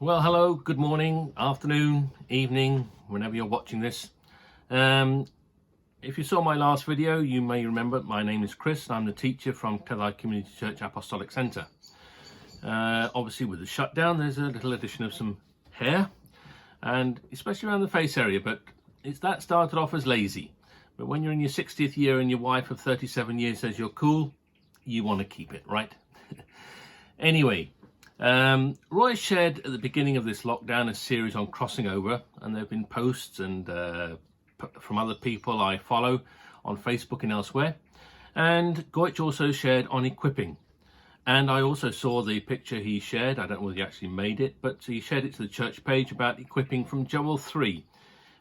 Well, hello, good morning, afternoon, evening, whenever you're watching this. If you saw my last video, you may remember my name is Chris. I'm the teacher from Cleddau Community Church Apostolic Centre. Obviously, with the shutdown, there's a little addition of some hair, and especially around the face area, but that started off as lazy. But when you're in your 60th year and your wife of 37 years says you're cool, you want to keep it, right? Anyway. Roy shared at the beginning of this lockdown a series on crossing over, and there have been posts and from other people I follow on Facebook and elsewhere. And Goich also shared on equipping, and I also saw the picture he shared. I don't know whether he actually made it, but he shared it to the church page about equipping from Joel 3,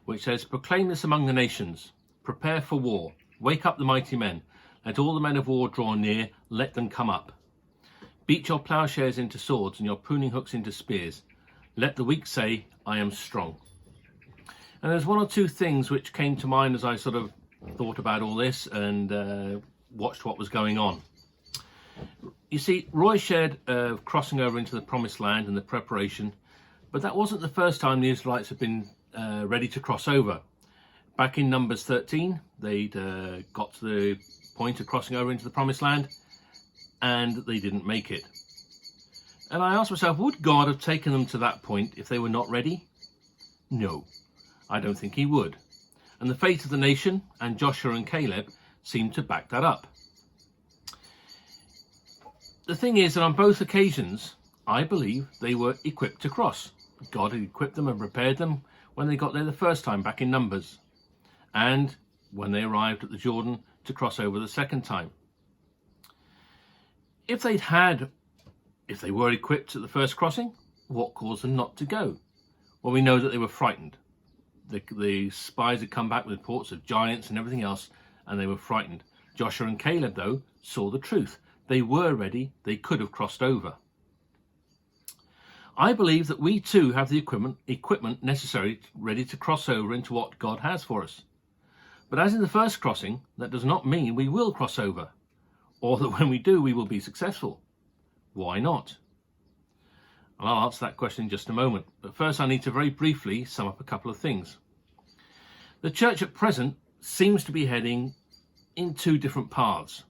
which says, "Proclaim this among the nations, prepare for war, wake up the mighty men, let all the men of war draw near, let them come up. Beat your ploughshares into swords and your pruning hooks into spears. Let the weak say, I am strong." And there's one or two things which came to mind as I sort of thought about all this and watched what was going on. You see, Roy shared crossing over into the promised land and the preparation, but that wasn't the first time the Israelites had been ready to cross over. Back in Numbers 13, they'd got to the point of crossing over into the promised land, and they didn't make it. And I asked myself, would God have taken them to that point if they were not ready? No, I don't think he would. And the fate of the nation and Joshua and Caleb seemed to back that up. The thing is that on both occasions, I believe they were equipped to cross. God had equipped them and prepared them when they got there the first time back in Numbers, and when they arrived at the Jordan to cross over the second time. If they were equipped at the first crossing, what caused them not to go? Well, we know that they were frightened. The spies had come back with reports of giants and everything else, and they were frightened. Joshua and Caleb, though, saw the truth. They were ready. They could have crossed over. I believe that we too have the equipment necessary, ready to cross over into what God has for us. But as in the first crossing, that does not mean we will cross over, or that when we do, we will be successful. Why not? And I'll answer that question in just a moment. But first, I need to very briefly sum up a couple of things. The church at present seems to be heading in two different paths.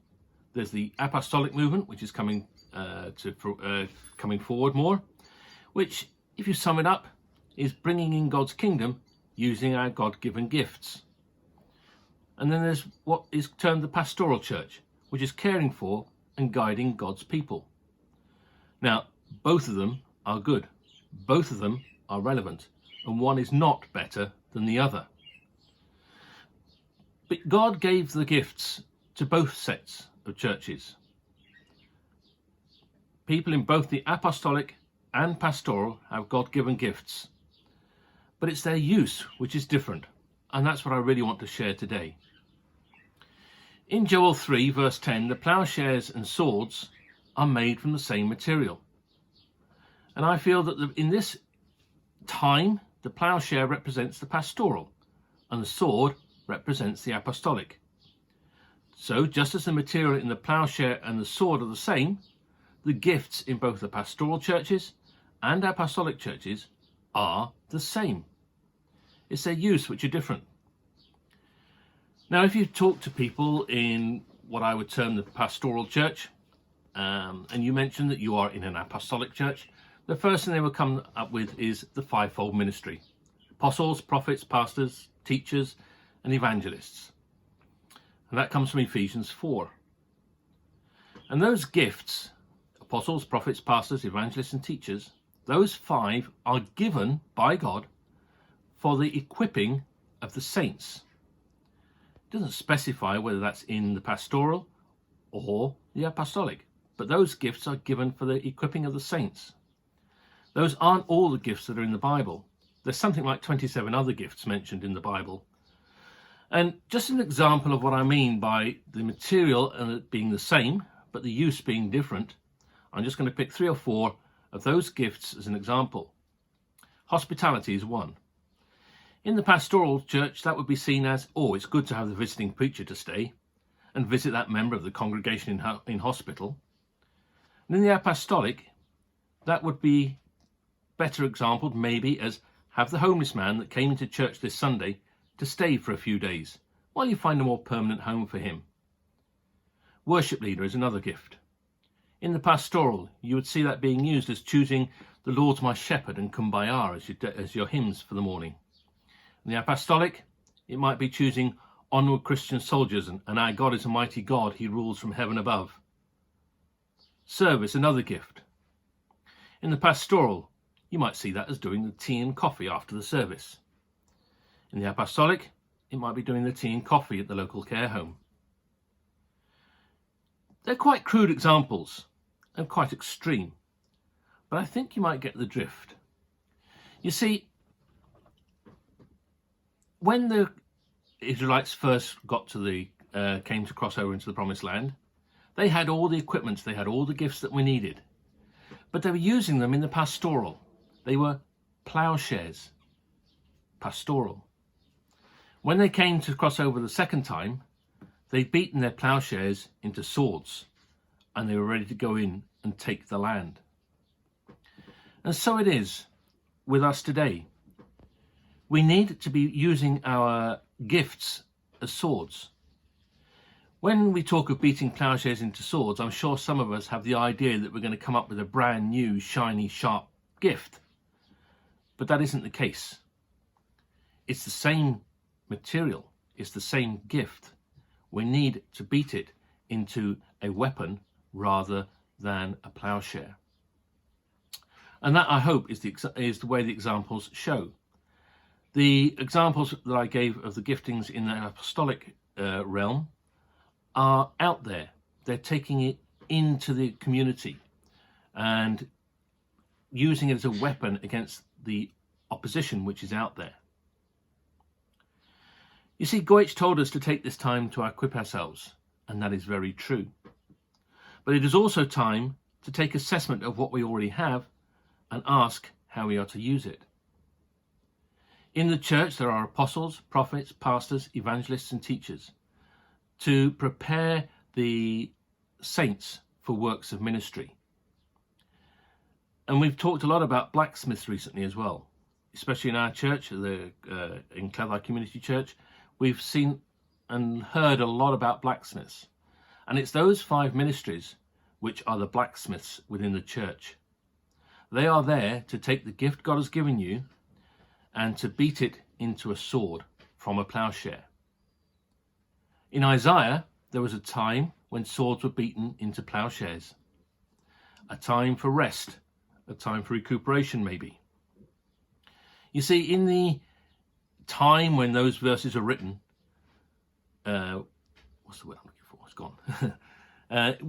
There's the apostolic movement, which is coming forward more, which, if you sum it up, is bringing in God's kingdom using our God-given gifts. And then there's what is termed the pastoral church, which is caring for and guiding God's people. Now, both of them are good. Both of them are relevant, and one is not better than the other. But God gave the gifts to both sets of churches. People in both the apostolic and pastoral have God-given gifts, but it's their use which is different, and that's what I really want to share today. In Joel 3, verse 10, the ploughshares and swords are made from the same material. And I feel that in this time, the ploughshare represents the pastoral, and the sword represents the apostolic. So, just as the material in the ploughshare and the sword are the same, the gifts in both the pastoral churches and apostolic churches are the same. It's their use which are different. Now, if you talk to people in what I would term the pastoral church, and you mention that you are in an apostolic church, the first thing they will come up with is the fivefold ministry: apostles, prophets, pastors, teachers, and evangelists. And that comes from Ephesians 4. And those gifts, apostles, prophets, pastors, evangelists, and teachers, those five are given by God for the equipping of the saints. It doesn't specify whether that's in the pastoral or the apostolic, but those gifts are given for the equipping of the saints. Those aren't all the gifts that are in the Bible. There's something like 27 other gifts mentioned in the Bible. And just an example of what I mean by the material and it being the same, but the use being different, I'm just going to pick 3 or 4 of those gifts as an example. Hospitality is one. In the pastoral church, that would be seen as, it's good to have the visiting preacher to stay and visit that member of the congregation in hospital. And in the apostolic, that would be better exampled maybe as have the homeless man that came into church this Sunday to stay for a few days while you find a more permanent home for him. Worship leader is another gift. In the pastoral, you would see that being used as choosing "The Lord's my shepherd" and "Kumbaya" as your hymns for the morning. In the apostolic, it might be choosing "Onward Christian soldiers" and "Our God is a mighty God, he rules from heaven above." Service, another gift. In the pastoral, you might see that as doing the tea and coffee after the service. In the apostolic, it might be doing the tea and coffee at the local care home. They're quite crude examples and quite extreme, but I think you might get the drift. You see, when the Israelites first came to cross over into the Promised Land, they had all the equipment, they had all the gifts that were needed, but they were using them in the pastoral. They were plowshares, pastoral. When they came to cross over the second time, they'd beaten their plowshares into swords, and they were ready to go in and take the land. And so it is with us today. We need to be using our gifts as swords. When we talk of beating plowshares into swords, I'm sure some of us have the idea that we're going to come up with a brand new, shiny, sharp gift. But that isn't the case. It's the same material. It's the same gift. We need to beat it into a weapon rather than a plowshare. And that, I hope, is the way the examples show. The examples that I gave of the giftings in the apostolic realm are out there. They're taking it into the community and using it as a weapon against the opposition which is out there. You see, Goethe told us to take this time to equip ourselves, and that is very true. But it is also time to take assessment of what we already have and ask how we are to use it. In the church, there are apostles, prophets, pastors, evangelists, and teachers to prepare the saints for works of ministry. And we've talked a lot about blacksmiths recently as well, especially in our church, in Cleddau Community Church. We've seen and heard a lot about blacksmiths. And it's those 5 ministries which are the blacksmiths within the church. They are there to take the gift God has given you and to beat it into a sword from a plowshare. In Isaiah, there was a time when swords were beaten into plowshares. A time for rest, a time for recuperation maybe. You see, in the time when those verses are written, what's the word I'm looking for? It's gone.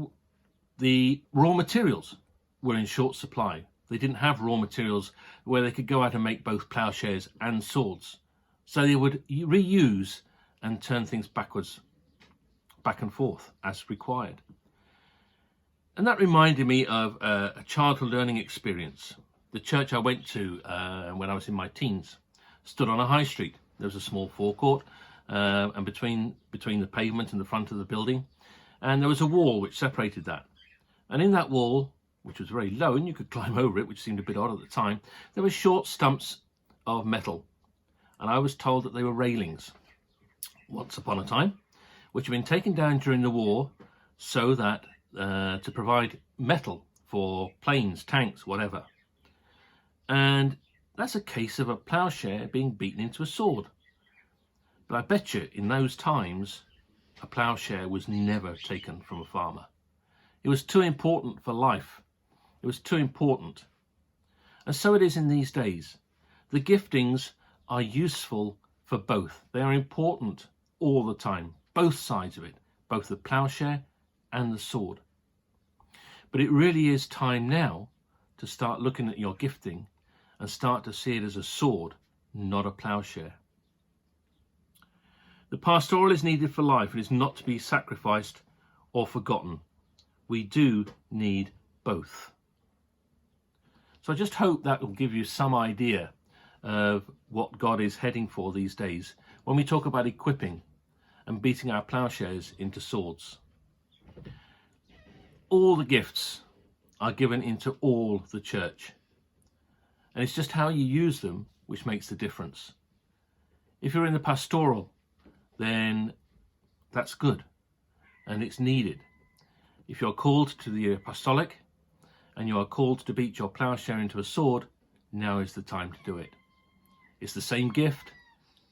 The raw materials were in short supply. They didn't have raw materials where they could go out and make both plowshares and swords. So they would reuse and turn things back and forth as required. And that reminded me of a childhood learning experience. The church I went to when I was in my teens stood on a high street. There was a small forecourt and between the pavement and the front of the building, and there was a wall which separated that. And in that wall, which was very low and you could climb over it, which seemed a bit odd at the time, there were short stumps of metal. And I was told that they were railings, once upon a time, which had been taken down during the war so that to provide metal for planes, tanks, whatever. And that's a case of a plowshare being beaten into a sword. But I bet you in those times, a plowshare was never taken from a farmer. It was too important for life. It was too important. And so it is in these days. The giftings are useful for both. They are important all the time, both sides of it, both the plowshare and the sword. But it really is time now to start looking at your gifting and start to see it as a sword, not a plowshare. The pastoral is needed for life. It is not to be sacrificed or forgotten. We do need both. So I just hope that will give you some idea of what God is heading for these days when we talk about equipping and beating our plowshares into swords. All the gifts are given into all the church. And it's just how you use them which makes the difference. If you're in the pastoral, then that's good and it's needed. If you're called to the apostolic and you are called to beat your plowshare into a sword, now is the time to do it. It's the same gift.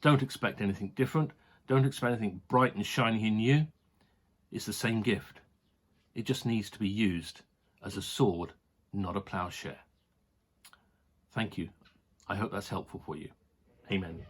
Don't expect anything different. Don't expect anything bright and shiny and new. It's the same gift. It just needs to be used as a sword, not a plowshare. Thank you. I hope that's helpful for you. Amen.